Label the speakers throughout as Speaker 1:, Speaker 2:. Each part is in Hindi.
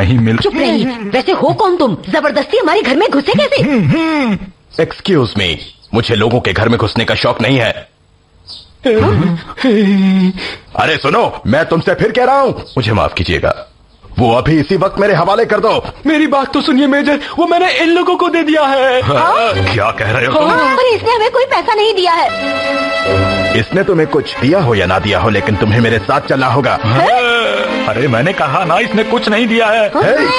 Speaker 1: नहीं मिल।
Speaker 2: चुप रहिए। वैसे हो कौन तुम? जबरदस्ती हमारे घर में घुसे कैसे?
Speaker 3: एक्सक्यूज मी, मुझे लोगों के घर में घुसने का शौक नहीं है। अरे सुनो, मैं तुमसे फिर कह रहा हूँ, मुझे माफ कीजिएगा। वो अभी इसी वक्त मेरे हवाले कर दो।
Speaker 1: मेरी बात तो सुनिए मेजर, वो मैंने इन लोगों को दे दिया है।
Speaker 3: क्या कह रहे हो तुम?
Speaker 2: पर इसने हमें कोई पैसा नहीं दिया है।
Speaker 3: इसने तुम्हें कुछ दिया हो या ना दिया हो, लेकिन तुम्हें मेरे साथ चलना होगा।
Speaker 1: अरे मैंने कहा ना, इसने कुछ नहीं दिया है।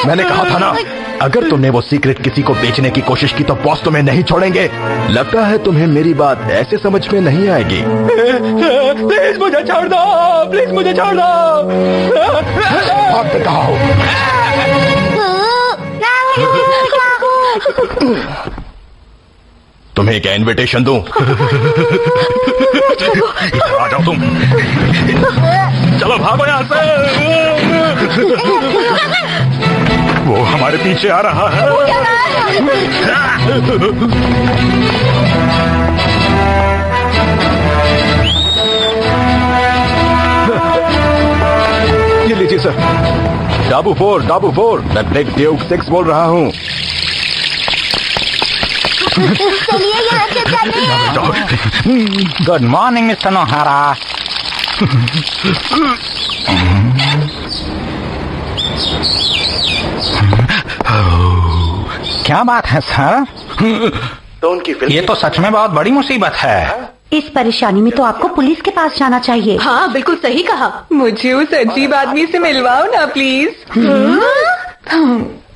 Speaker 3: मैंने कहा था ना, अगर तुमने वो सीक्रेट किसी को बेचने की कोशिश की तो बॉस तुम्हें नहीं छोड़ेंगे। लगता है तुम्हें मेरी बात ऐसे समझ में नहीं आएगी।
Speaker 1: प्लीज मुझे छोड़ दो, प्लीज मुझे छोड़ दो।
Speaker 3: बात कहा हो। तुम्हें क्या इनविटेशन दूं? इधर आ जाओ तुम।
Speaker 1: चलो भागो यहाँ से। वो हमारे पीछे आ रहा है।
Speaker 3: ये लीजिए सर। डाबू फोर, मैं ब्लैक ड्यूक 6 बोल रहा हूँ।
Speaker 2: चलिए यहाँ से चलिए।
Speaker 4: Good morning mister नोहारा। क्या बात है सर?
Speaker 3: तो उनकी
Speaker 4: ये तो सच में बहुत बड़ी मुसीबत है।
Speaker 2: इस परेशानी में तो आपको पुलिस के पास जाना चाहिए। हाँ बिल्कुल सही कहा।
Speaker 5: मुझे उस अजीब आदमी से मिलवाओ ना प्लीज।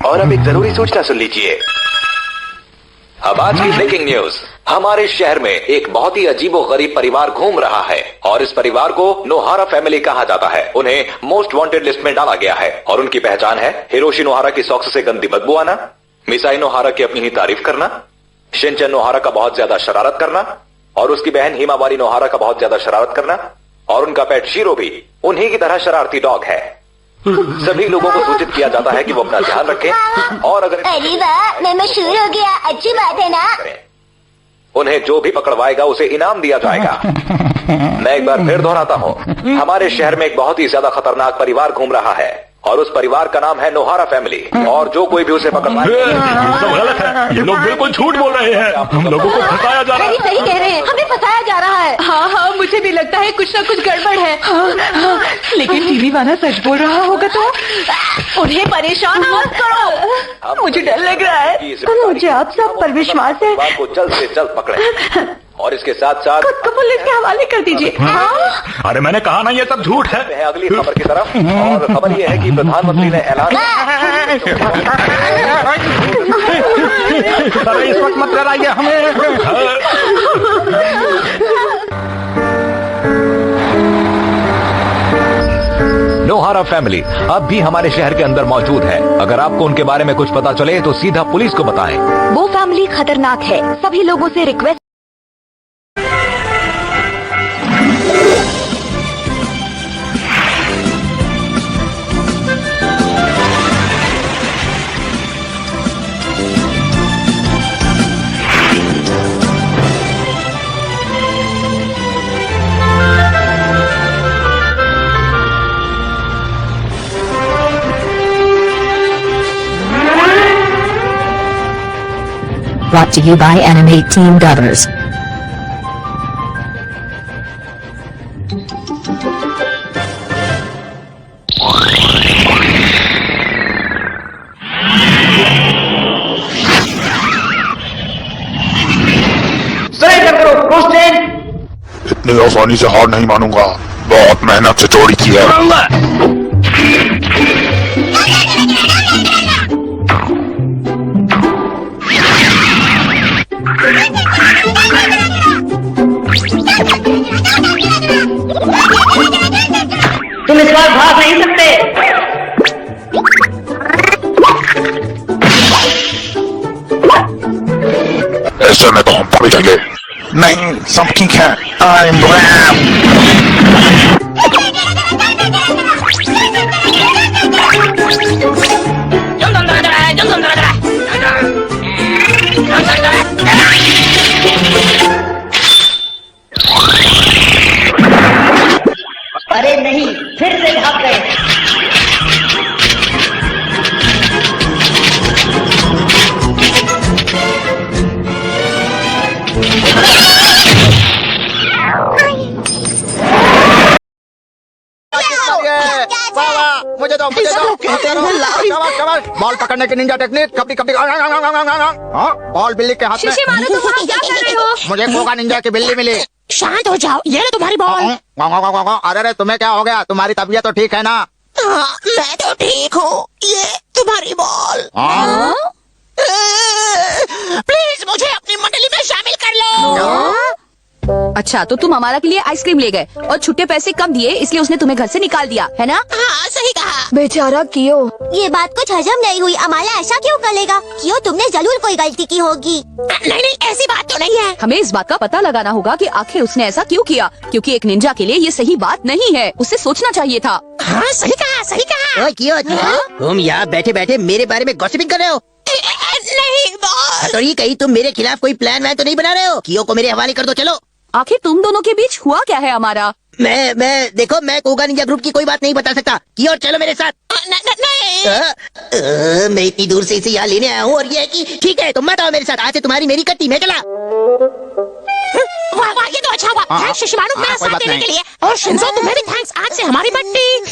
Speaker 3: और अब एक जरूरी सूचना सुन लीजिए। अब आज की ब्रेकिंग न्यूज। हमारे शहर में एक बहुत ही अजीबोगरीब परिवार घूम रहा है और इस परिवार को नोहारा फैमिली कहा जाता है। उन्हें मोस्ट वांटेड लिस्ट में डाला गया है और उनकी पहचान है हिरोशी नोहारा की सॉक्स से गंदी बदबू आना, मिसाई नोहारा की अपनी ही तारीफ करना, शिनचैन नोहारा का बहुत ज्यादा शरारत करना और उसकी बहन हिमावारी नोहारा का बहुत ज्यादा शरारत करना, और उनका पेट शीरो भी उन्हीं की तरह शरारती डॉग है। सभी लोगों को सूचित किया जाता है कि वो अपना ध्यान रखें और अगर
Speaker 2: अरे वाह, मैं मशहूर हो गया। अच्छी बात है ना?
Speaker 3: उन्हें जो भी पकड़वाएगा उसे इनाम दिया जाएगा। मैं एक बार फिर दोहराता हूँ, हमारे शहर में एक बहुत ही ज्यादा खतरनाक परिवार घूम रहा है और उस परिवार का नाम है नोहारा फैमिली। और जो कोई भी उसे पकड़वाएगा।
Speaker 1: सब गलत है, ये लोग बिल्कुल झूठ बोल रहे हैं। हम लोगों को फंसाया जा रहा है।
Speaker 2: सही कह रहे हैं, हमें फंसाया जा रहा है।
Speaker 5: हाँ हाँ, मुझे भी लगता है कुछ ना कुछ गड़बड़ है। हाँ, लेकिन टीवी वाला सच बोल रहा होगा तो?
Speaker 2: उन्हें परेशान मत करो।
Speaker 5: मुझे डर लग रहा है।
Speaker 2: मुझे आप सब पर विश्वास है।
Speaker 3: को जल्द से जल्द पकड़े और इसके साथ साथ
Speaker 5: खुद को पुलिस के हवाले कर दीजिए।
Speaker 1: अरे मैंने कहा ना, ये सब झूठ है।
Speaker 3: अगली खबर की तरफ। और खबर यह है कि प्रधानमंत्री ने ऐलान।
Speaker 4: अरे इस वक्त मत कराइए हमें।
Speaker 3: नोहारा फैमिली अब भी हमारे शहर के अंदर मौजूद है। अगर आपको उनके बारे में कुछ पता चले तो सीधा पुलिस को बताएं।
Speaker 2: वो फैमिली खतरनाक है। सभी लोगों से request.
Speaker 6: Brought to you by Animate Team Dubbers.
Speaker 7: इतनी आसानी से हार नहीं मानूंगा। बहुत मेहनत से चोरी की है।
Speaker 2: तुम इस बार भाग नहीं सकते।
Speaker 7: ऐसे में तो हम पड़ जाएंगे। नहीं, सब ठीक है। आई एम
Speaker 2: अरे नहीं, फिर से भाग गए।
Speaker 8: बॉल पकड़ने की निंजा टेक्निक, कपड़ी कपड़ी। हाँ, बॉल बिल्ली के हाथ में।
Speaker 2: शिशिमारू, तुम वहाँ क्या कर रहे हो?
Speaker 8: मुझे कोका निंजा की बिल्ली मिली।
Speaker 9: शांत हो जाओ, ये लो तुम्हारी बॉल।
Speaker 8: अरे तुम्हें क्या हो गया? तुम्हारी तबीयत तो ठीक है ना?
Speaker 9: मैं तो ठीक हूँ, ये तुम्हारी बॉल। प्लीज मुझे अपनी मंडली में शामिल कर लो।
Speaker 5: अच्छा, तो तुम हमारा के लिए आइसक्रीम ले गए और छुट्टे पैसे कम दिए, इसलिए उसने तुम्हें घर से निकाल दिया, है ना?
Speaker 9: हाँ, सही कहा।
Speaker 2: बेचारा कियो।
Speaker 10: ये बात कुछ हजम नहीं हुई। अमाला ऐसा क्यों करेगा? कियो, तुमने जरूर कोई गलती की होगी।
Speaker 9: नहीं नहीं, ऐसी बात तो नहीं है।
Speaker 5: हमें इस बात का पता लगाना होगा कि आखिर उसने ऐसा क्यों किया, क्योंकि एक निंजा के लिए ये सही बात नहीं है। उसे सोचना चाहिए था।
Speaker 9: हाँ, सही कहा, सही कहा।
Speaker 11: ओए कियो, तुम यहाँ बैठे बैठे मेरे बारे में गॉसिपिंग कर रहे हो?
Speaker 9: नहीं बॉस।
Speaker 11: तो ये कहीं तुम मेरे खिलाफ कोई प्लान वैन तो नहीं बना रहे हो? कियो को मेरे हवाले कर दो, चलो।
Speaker 5: आखिर तुम दोनों के बीच हुआ क्या है हमारा?
Speaker 11: मैं देखो, मैं कोगा निंजा ग्रुप की कोई बात नहीं बता सकता। कियो चलो मेरे साथ।
Speaker 9: नहीं।
Speaker 11: मैं इतनी दूर से इसे यहाँ लेने आया हूँ और ये है कि ठीक है, तुम मत आओ मेरे साथ। आज से तुम्हारी मेरी कट्टी, मैं चला।
Speaker 9: वाह वाह, ये तो अच्छा हुआ। थैंक्स शिशिमारू मेरा साथ देने के लिए। और शिंजो, तुम्हें भी थैंक्स, आज से हमारी बट्टी।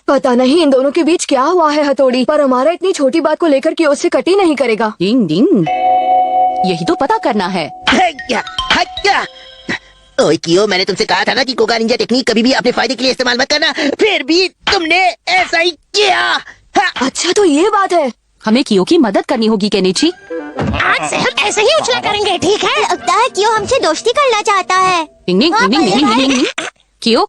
Speaker 2: पता नहीं इन दोनों के बीच क्या हुआ है हथौड़ी, पर हमारा इतनी छोटी बात को लेकर कियो उससे कटी नहीं करेगा।
Speaker 5: डिंग डिंग, यही तो पता करना है।
Speaker 11: ओए कियो, मैंने तुमसे कहा था ना कि कोगा निंजा टेक्निक कभी भी अपने फायदे के लिए इस्तेमाल मत करना, फिर भी तुमने ऐसा ही किया।
Speaker 2: अच्छा, तो ये बात है।
Speaker 5: हमें कियो की मदद करनी होगी केनिची।
Speaker 9: आज से हम ऐसे ही उछला करेंगे, ठीक है?
Speaker 10: लगता है कियो हमसे दोस्ती करना चाहता है।
Speaker 5: डिंग डिंग डिंग डिंग डिंग डिंग। कियो,